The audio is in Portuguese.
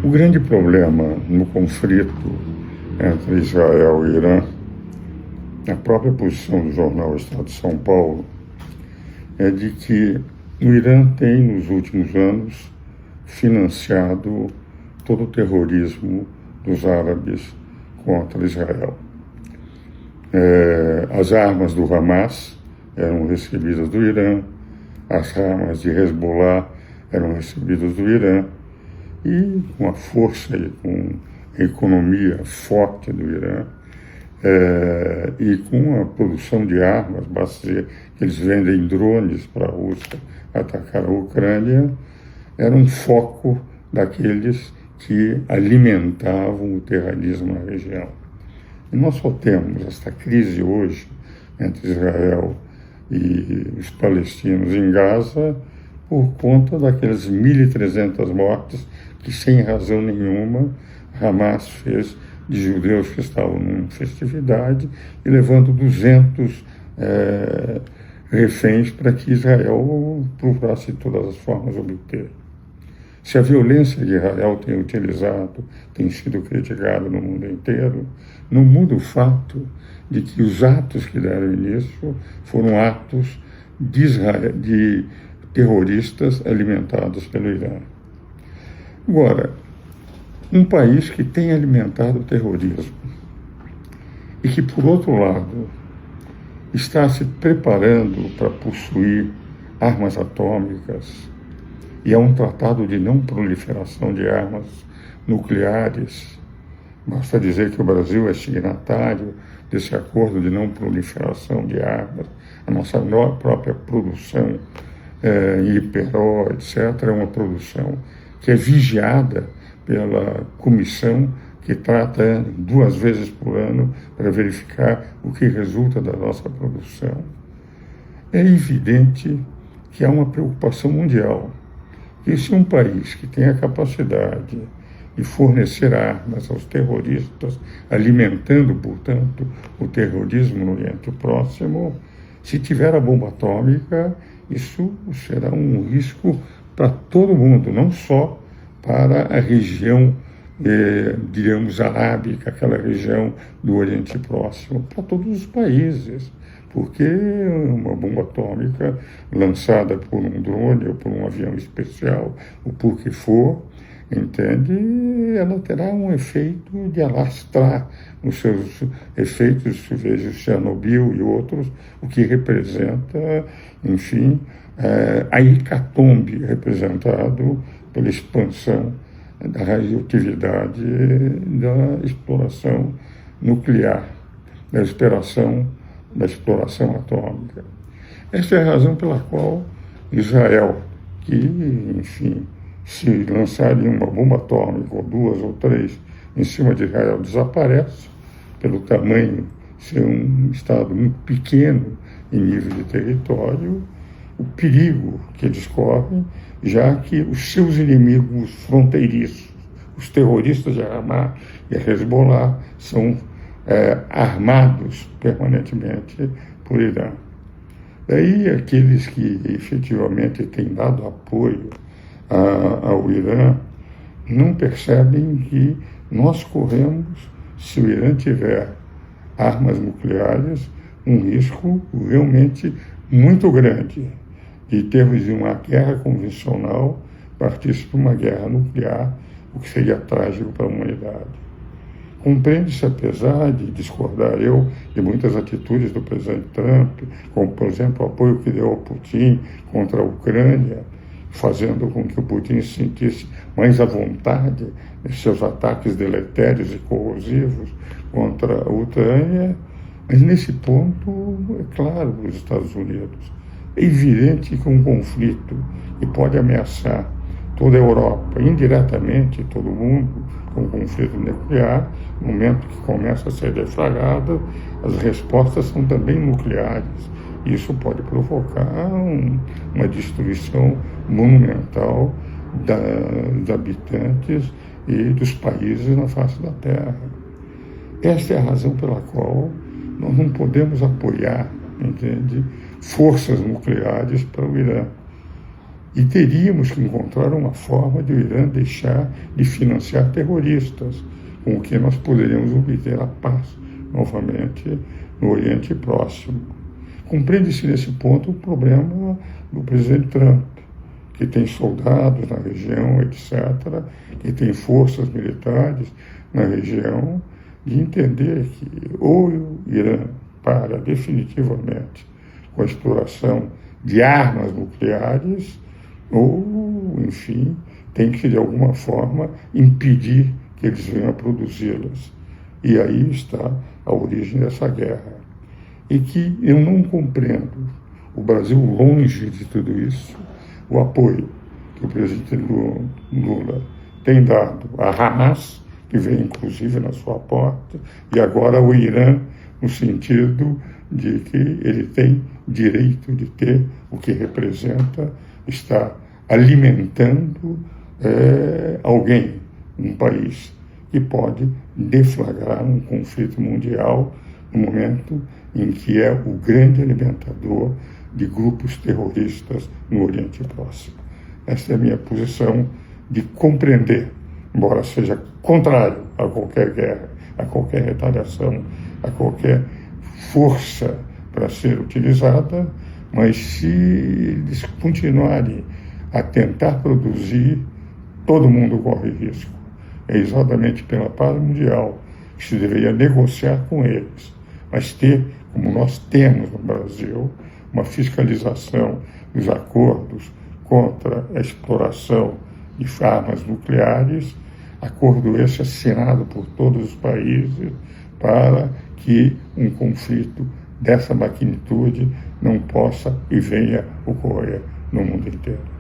O grande problema no conflito entre Israel e Irã, a própria posição do jornal Estado de São Paulo, é de que o Irã tem, nos últimos anos, financiado todo o terrorismo dos árabes contra Israel. As armas do Hamas eram recebidas do Irã, as armas de Hezbollah eram recebidas do Irã, e com a força e com a economia forte do Irã, e com a produção de armas, basta dizer que eles vendem drones para a Rússia atacar a Ucrânia, era um foco daqueles que alimentavam o terrorismo na região. E nós só temos esta crise hoje entre Israel e os palestinos em Gaza por conta daquelas 1.300 mortes que, sem razão nenhuma, Hamas fez de judeus que estavam numa festividade e levando 200 reféns para que Israel procurasse de todas as formas obter. Se a violência de Israel tem sido criticada no mundo inteiro, não muda o fato de que os atos que deram início foram atos de terroristas alimentados pelo Irã. Agora, um país que tem alimentado o terrorismo e que, por outro lado, está se preparando para possuir armas atômicas, e há um tratado de não proliferação de armas nucleares. Basta dizer que o Brasil é signatário desse acordo de não proliferação de armas. A nossa própria produção em Iperó, etc., é uma produção que é vigiada pela comissão que trata 2 vezes por ano para verificar o que resulta da nossa produção. É evidente que há uma preocupação mundial. E se um país que tem a capacidade de fornecer armas aos terroristas, alimentando, portanto, o terrorismo no Oriente Próximo, se tiver a bomba atômica, isso será um risco para todo mundo, não só para a região, digamos, arábica, aquela região do Oriente Próximo, para todos os países. Porque uma bomba atômica lançada por um drone ou por um avião especial, ou por que for, entende, ela terá um efeito de alastrar os seus efeitos, veja Chernobyl e outros, o que representa, enfim, a hecatombe representado pela expansão da radioatividade da exploração nuclear, da exploração atômica. Essa é a razão pela qual Israel, que, enfim, se lançarem uma bomba atômica, ou 2 ou 3, em cima de Israel, desaparece, pelo tamanho, ser um Estado muito pequeno em nível de território, o perigo que eles correm, já que os seus inimigos fronteiriços, os terroristas de Hamas e Hezbollah, são armados permanentemente por Irã. Daí aqueles que efetivamente têm dado apoio ao Irã não percebem que nós corremos, se o Irã tiver armas nucleares, um risco realmente muito grande de termos uma guerra convencional partisse para uma guerra nuclear, o que seria trágico para a humanidade. Compreende-se, apesar de discordar eu de muitas atitudes do presidente Trump, como, por exemplo, o apoio que deu ao Putin contra a Ucrânia, fazendo com que o Putin se sentisse mais à vontade em seus ataques deletérios e corrosivos contra a Ucrânia, mas nesse ponto, é claro, os Estados Unidos. É evidente que um conflito que pode ameaçar toda a Europa, indiretamente todo mundo, com um conflito nuclear, no momento que começa a ser deflagrado, as respostas são também nucleares. Isso pode provocar uma destruição monumental dos habitantes e dos países na face da Terra. Esta é a razão pela qual nós não podemos apoiar, entende, forças nucleares para o Irã. E teríamos que encontrar uma forma de o Irã deixar de financiar terroristas, com o que nós poderíamos obter a paz novamente no Oriente Próximo. Compreende-se nesse ponto o problema do presidente Trump, que tem soldados na região, etc., que tem forças militares na região, de entender que ou o Irã para definitivamente com a exploração de armas nucleares, ou, enfim, tem que, de alguma forma, impedir que eles venham a produzi-las. E aí está a origem dessa guerra. E que eu não compreendo, o Brasil, longe de tudo isso, o apoio que o presidente Lula tem dado a Hamas, que vem inclusive na sua porta, e agora o Irã, no sentido de que ele tem direito de ter o que representa, está alimentando alguém, um país, que pode deflagrar um conflito mundial no momento em que é o grande alimentador de grupos terroristas no Oriente Próximo. Essa é a minha posição de compreender, embora seja contrário a qualquer guerra, a qualquer retaliação, a qualquer força para ser utilizada, mas se eles continuarem a tentar produzir, todo mundo corre risco. É exatamente pela paz mundial que se deveria negociar com eles, mas ter, como nós temos no Brasil, uma fiscalização dos acordos contra a exploração de armas nucleares, acordo esse assinado por todos os países para que um conflito dessa magnitude não possa e venha ocorrer no mundo inteiro.